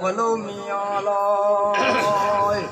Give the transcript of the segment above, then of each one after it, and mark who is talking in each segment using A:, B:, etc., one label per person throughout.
A: भलो मियाँ लाए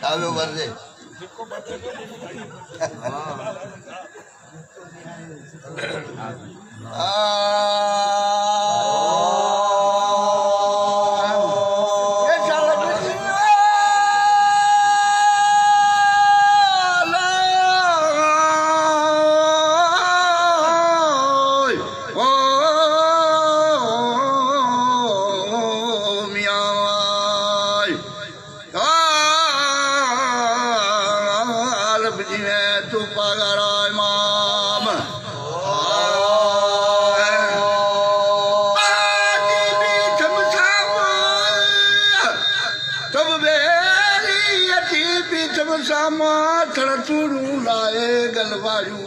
B: चालो बर्जे लाए गलवायु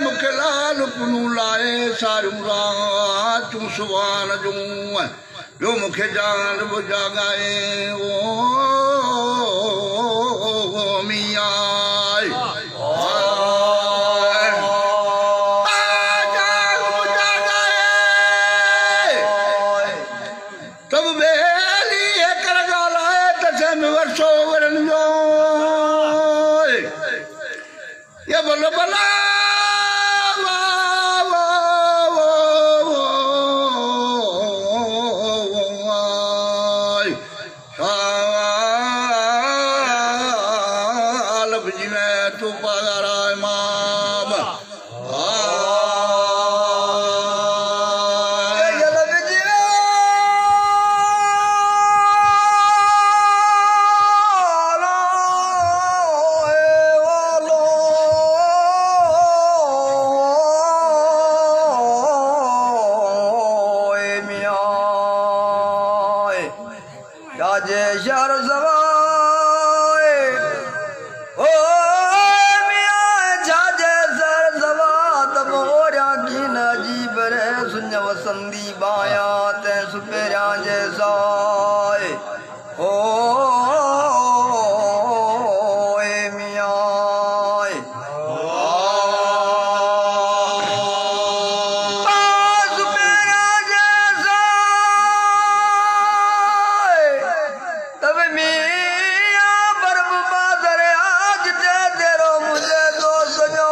B: मुख लाल पुनू लाए सारू तू सुवान जू यो मुखे जान बुझा गाए ओ मिया तब बेली कर गालाए तसे में वर्षो वरन जो ये बोलो बला संदी बाया ते सुपेरा जैसा ओ मिया सुपेरा जैसा तब मिया बर्फ बादर आज दे तेरो मुझे दोस्त जो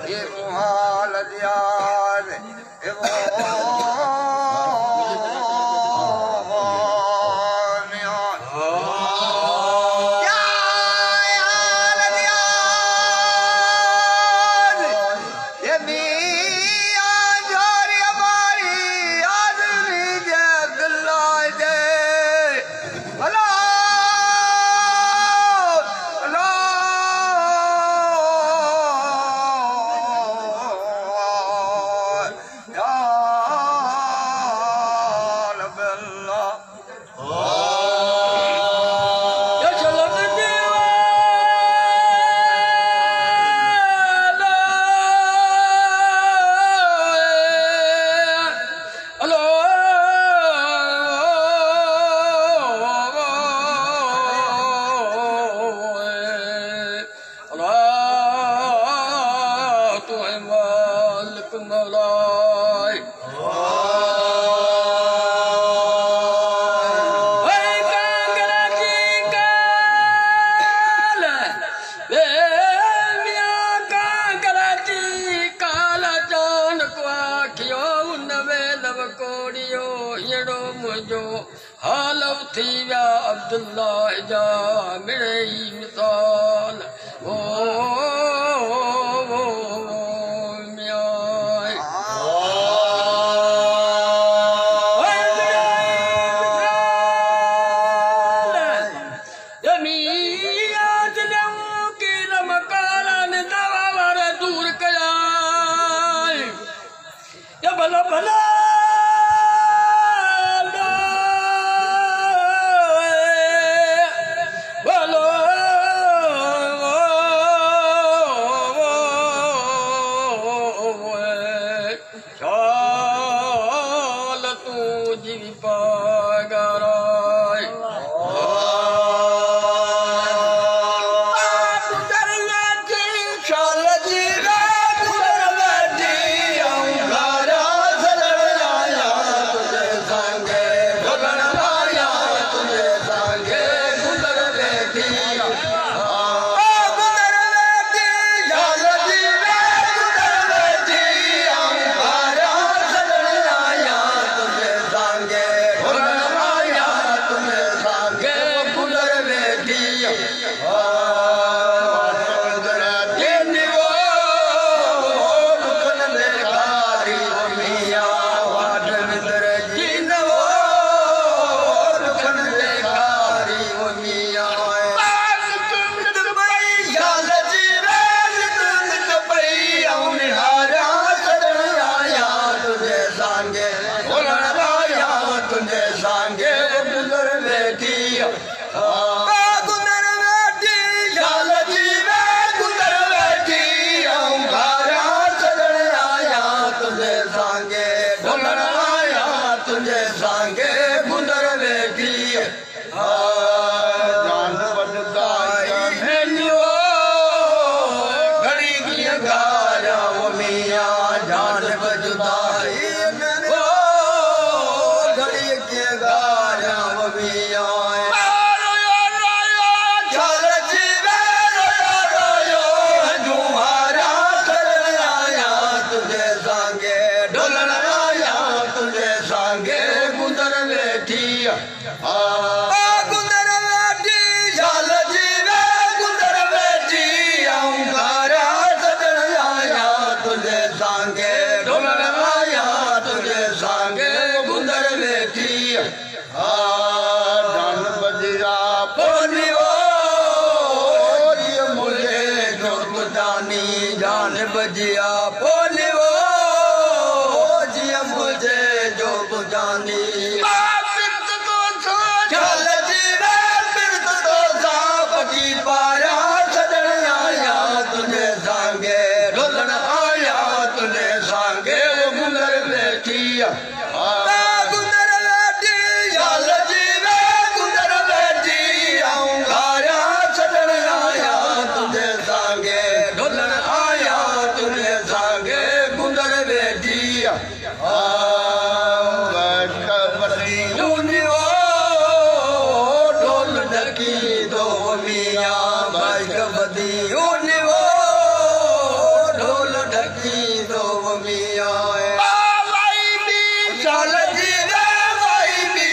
B: ये मुहाल दियार या
C: थी विया अब्दुल्ला जा मिड़े ई मिसाल भला भला भलो चाल तू जीवी पागराय बजिया बोलियो जिया मुझे जो बुझानी चल जीवे बिरत तो साप की पाया सजन आया तुझे सांगे ढोलन आया तुझे सांगे गुंदर बैठी गुंदर बैठी चल जीवे गुंदर बैठी आऊंगा सजन आया तुझे सांगे ढोलन ढोल ढकी दो मियाँ बदी ढोल ढकी दो मियाँ चल जीवे भाई भी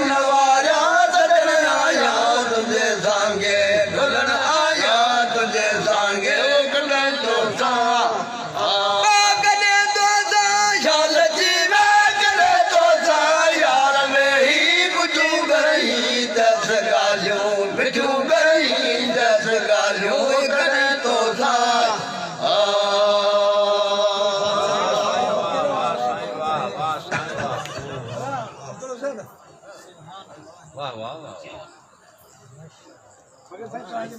C: नवारा सजन आया तुझे सांगे ढोलन आया तुझे सांगे कने तो सा
D: वाह वाह वाह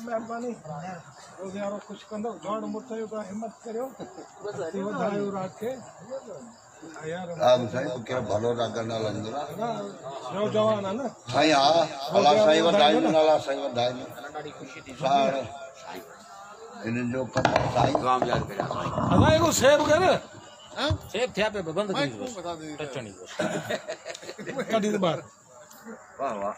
A: मेहरबानी यारो कुछ कंदो जोड़ मुठयो का हिम्मत करियो वधायो रात के यार
B: आम साईं के भलो रागना लंगरा
A: जो जवान है ना
B: साईं हां अल्लाह साईं वधाई नाला साईं वधाई ॾाढी ख़ुशी थी सार इन जो कम साईं राम याद करिया
A: अदा को सेव कर
D: हां सेव थिया पे बंद करी बस टचणी बस
A: कडी बार
D: वाह वाह